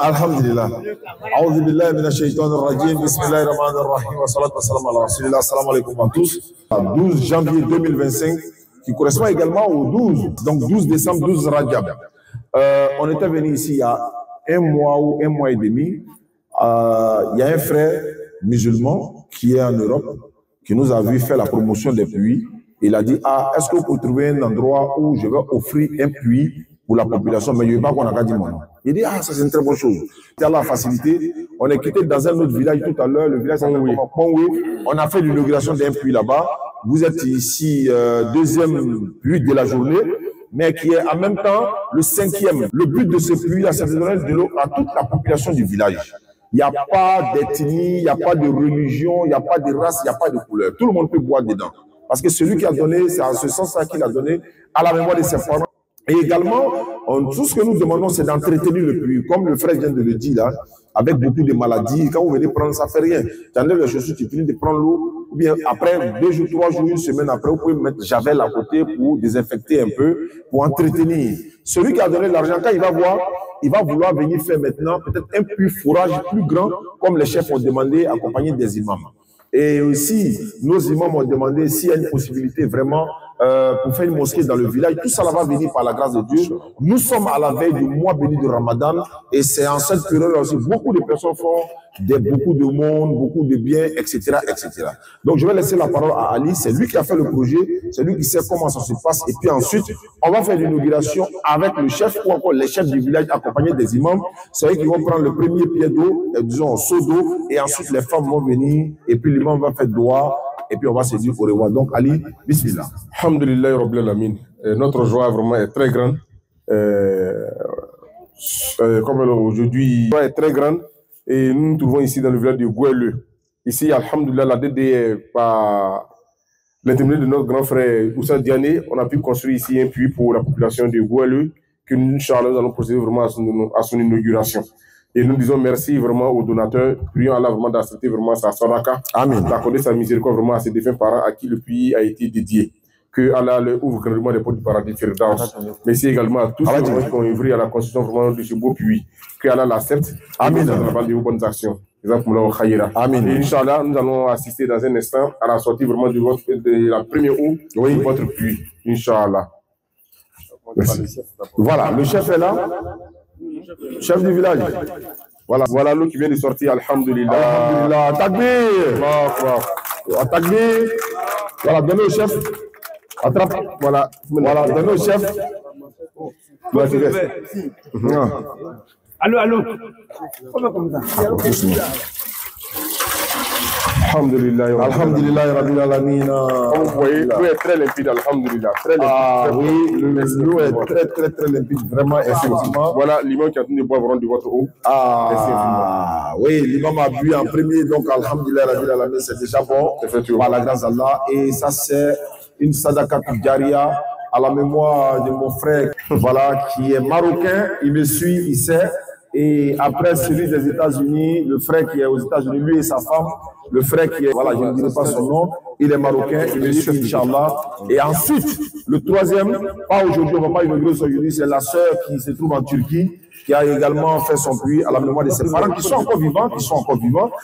Alhamdulillah. A'udhu billahi minash shaitanir rajim. Bismillahir rahmanir rahim. Wa salatu wa salam ala rasulillah. Assalamu alaikum à tous. 12 janvier 2025, qui correspond également au 12, donc 12 décembre, 12 Rajab. On était venu ici il y a un mois ou un mois et demi. Il y a un frère musulman qui est en Europe, qui nous a vu faire la promotion des puits. Il a dit, est-ce que vous pouvez trouver un endroit où je vais offrir un puits pour la population, mais il n'y a pas qu'on a dit mon nom. Il dit, ça c'est une très bonne chose. Il y a la facilité. On est quitté dans un autre village tout à l'heure, le village s'appelle Pongwe. On a fait l'inauguration d'un puits là-bas. Vous êtes ici, deuxième puits de la journée, mais qui est en même temps le cinquième. Le but de ce puits-là, c'est de donner de l'eau à toute la population du village. Il n'y a pas d'ethnie, il n'y a pas de religion, il n'y a pas de race, il n'y a pas de couleur. Tout le monde peut boire dedans. Parce que celui qui a donné, c'est en ce sens-là qu'il a donné à la mémoire de ses parents. Et également, tout ce que nous demandons, c'est d'entretenir le puits. Comme le frère vient de le dire là, avec beaucoup de maladies, quand vous venez prendre, ça ne fait rien. Tu enlèves les chaussures, tu finis de prendre l'eau, ou bien après 2 jours, 3 jours, 1 semaine après, vous pouvez mettre javel à côté pour désinfecter un peu, pour entretenir. Celui qui a donné l'argent, quand il va voir, il va vouloir venir faire maintenant peut-être un puits fourrage plus grand, comme les chefs ont demandé, accompagné des imams. Et aussi, nos imams ont demandé s'il y a une possibilité vraiment pour faire une mosquée dans le village. Tout ça va venir par la grâce de Dieu. Nous sommes à la veille du mois béni de Ramadan et c'est en cette période aussi beaucoup de personnes font beaucoup de monde, beaucoup de biens, etc., etc. Donc je vais laisser la parole à Ali. C'est lui qui a fait le projet, c'est lui qui sait comment ça se passe. Et puis ensuite, on va faire l'inauguration avec le chef ou encore les chefs du village accompagnés des imams. C'est eux qui vont prendre le premier pied d'eau, disons un seau d'eau, et ensuite les femmes vont venir et puis l'imam va faire doigt. Et puis on va se dire au revoir. Donc Ali, bismillah. Alhamdulillah Rabbil Alamin. Notre joie vraiment est très grande. Comme aujourd'hui, la joie est très grande. Et nous nous trouvons ici dans le village de Gouelle. Ici, alhamdulillah, la DD, par l'intermédiaire de notre grand frère Oussa Diané, on a pu construire ici un puits pour la population de Gouelle, que nous, Inch'Allah, nous allons procéder vraiment à son inauguration. Et nous disons merci vraiment aux donateurs. Prions Allah vraiment d'accepter vraiment sa sadaka. Amen. D'accorder sa miséricorde vraiment à ses défunts parents à qui le puits a été dédié. Que Allah leur ouvre grandement les portes du paradis Firdaus. Merci également à tous ceux qui ont œuvré à la construction vraiment de ce beau puits. Que Allah l'accepte. Amen. Avant de vos bonnes actions. Amen. Et Inch'Allah, nous allons assister dans un instant à la sortie vraiment de la première eau de votre puits. Inch'Allah. Voilà, le chef est là. Chef du village. Voilà l'eau qui vient de sortir, alhamdulillah. Alhamdulillah. Takbir. Takbir. Voilà, donnez au chef. Attrape. Voilà, donnez au chef. Allô. Alhamdulillah. Alhamdulillah, Rabbil Alamin. Vous voyez, l'eau est très limpide, alhamdulillah. Très limpide. Oui, l'eau est très limpide, vraiment, effectivement. Voilà l'imam qui a tenu de boire vraiment de votre eau. Oui, l'imam a bu en premier, donc alhamdulillah, Rabbil Alamin, c'est déjà bon, par la grâce d'Allah. Et ça, c'est une sadaka jaria à la mémoire de mon frère, voilà, qui est marocain, il me suit, il sait. Et après celui des États-Unis, le frère qui est aux États-Unis, lui et sa femme, le frère qui est, voilà, je ne dirai pas son nom, il est marocain, il me suit, Inch'Allah. Et ensuite, le troisième, pas aujourd'hui, on ne va pas inaugurer aujourd'hui, c'est la sœur qui se trouve en Turquie, qui a également fait son puits à la mémoire de ses parents, qui sont encore vivants,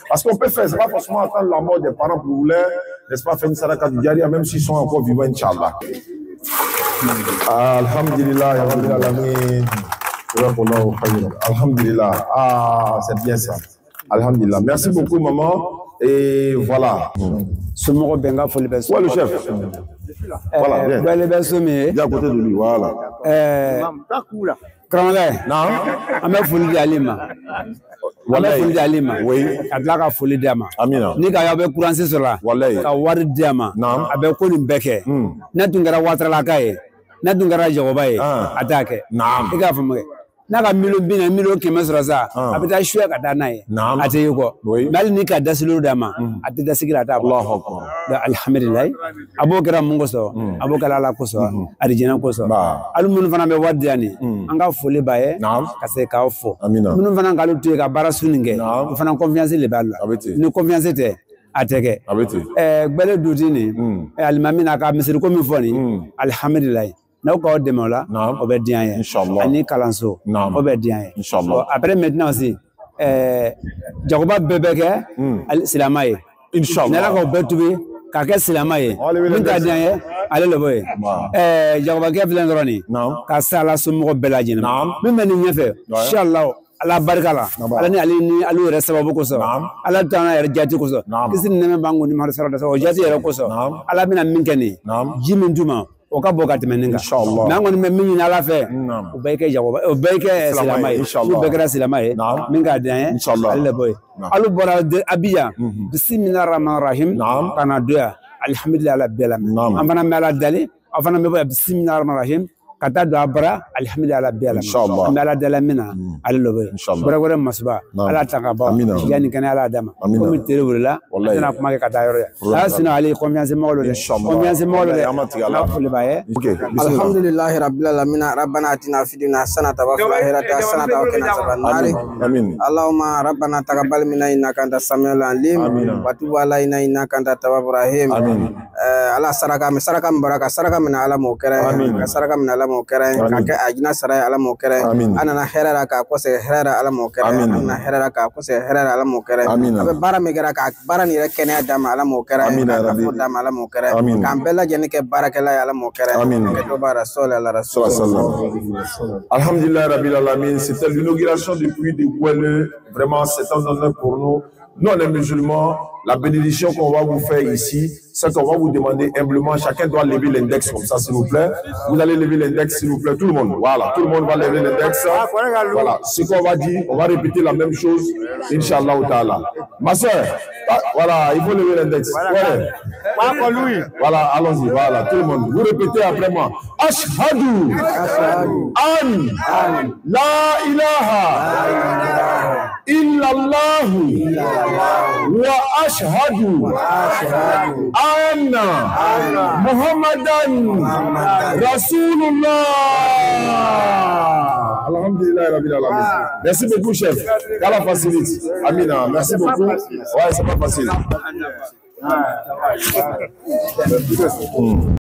Parce qu'on peut faire, c'est pas forcément attendre la mort des parents pour vouloir, n'est-ce pas, faire une sadaka du Jaria, même s'ils sont encore vivants, Inch'Allah. Alhamdulillah, Alhamdulillah. C'est bien ça. Alhamdulillah. Merci beaucoup, maman. Et voilà. Ce mot benga faut le baisser. Ouais, le chef. Voilà, bien. Viens à côté de lui, voilà. Non. On a folie d'Alima. Oui. Adlaka folie d'Ama. Amina. Ni ka yabe courant c'est cela. Wallahi. Ka wari d'Ama. Non. Abe ko limbeke. Na tungara watra la kai. Na tungara jogobaye. Atake. Non. Ika famu. Na ka milo bina milo kema srasa. Abita shwe ka danaye. Ate yuko. Bali ni ka dasilo d'Ama. Ate dasikira ta. Allahu akbar. Alhamdulillah. Abo kera mungo so. Abo kala ala ko so. Arijina ko so. Alu mun fana be wadiani. Anga fole baye. Ka se ka fo. Mun fana ngalu tuye ka bara suninge. Fana confiance le balla. Ni confiance te. Ateke. Gbele dutini. Alimami na ka misiri ko mi foni. Alhamdulillah. n'aw k'aw dɛmɛ o la o bɛ diya ye ani kalanso o bɛ diya ye après maintenant aussi jagoba bɛɛ bɛ kɛ silamɛ ye n'ala k'aw bɛɛ tubi k'a kɛ silamɛ ye min ka diya ye ale le b'o ye jagobakɛ filɛ dɔrɔn nin ka se ala somɔgɔ bɛɛ lajɛlen ma min bɛ nin ɲɛfɛ inshallah ala barika la ala ni ale ni alu yɛrɛ sababu kosɔn ala t'an yɛrɛ jati kosɔn kisi ni nɛmɛ b'an kun ni marisara da o jati yɛrɛ kosɔn ala bɛna min kɛ nin ji min d'u ma o ka bɔ ka tɛmɛ nin kan mais an kɔni bɛ min ɲini ala fɛ o bɛɛ kɛ jagoba o bɛɛ kɛ silamɛ ye n'u bɛɛ kɛra silamɛ ye min ka diya ye ale le b'o ye alu bɔra Abijan bisimilahi rahmani rahim ka na don yan alhamdulilayi ala bɛɛ la an fana bɛ ala dali aw fana bɛ bɔ bisimilahi rahmani rahim ka taa don a bara alhamdulilayi ala bɛɛ la an bɛ ala dala min na ale le b'o ye wɛrɛ masuba ala ta ka ban yanni kɛnɛ ala d'a ma komi tere wulila a tɛna kuma kɛ ka taa yɔrɔ ye ala sinna ale ye confiance mɔgɔ dɔ de confiance mɔgɔ dɔ de ala foli b'a ye alhamdulilahi rabbil alamin rabbana atina fid dunya hasanatan wa fil akhirati hasanatan wa qina adhaban nar allahumma rabbana taqabbal minna innaka antas samiul alim wa tub alaina innaka antat tawwabur rahim ala saraka min baraka saraka min ala mo kɛra ka saraka min ala mo kɛra ka kɛ ajina sara ala mo kɛra anana hɛrɛ ka kɔsɛ hɛrɛ ala mo kɛra anana hɛrɛ ka kɔsɛ hɛrɛ ala mo kɛra a bɛ baara min kɛra ka baara ni yɛrɛ kɛnɛya d'a ma ala mo kɛra ka fo d'a ma ala mo kɛra k'an bɛɛ lajɛlen kɛ baarakɛla ye ala mo kɛra ka to baara alhamdulillah rabbil alamin. C'était l'inauguration du puits de Gouelle. Vraiment c'est un honneur pour nous. Nous, les musulmans, la bénédiction qu'on va vous faire ici, c'est qu'on va vous demander humblement, chacun doit lever l'index comme ça, s'il vous plaît. Vous allez lever l'index, s'il vous plaît, tout le monde. Voilà, tout le monde va lever l'index. Voilà, ce qu'on va dire, on va répéter la même chose, Inch'Allah ta'ala. Ma soeur, voilà, il faut lever l'index. Voilà, allons-y, voilà, tout le monde. Vous répétez après moi. Ashhadu an la ilaha illallah wa ashhadu anna Muhammadan Rasulullah. Alhamdulillah Rabbil Alamin. Merci beaucoup, chef. Allah facilite. Amina, merci beaucoup. Ouais, c'est pas facile.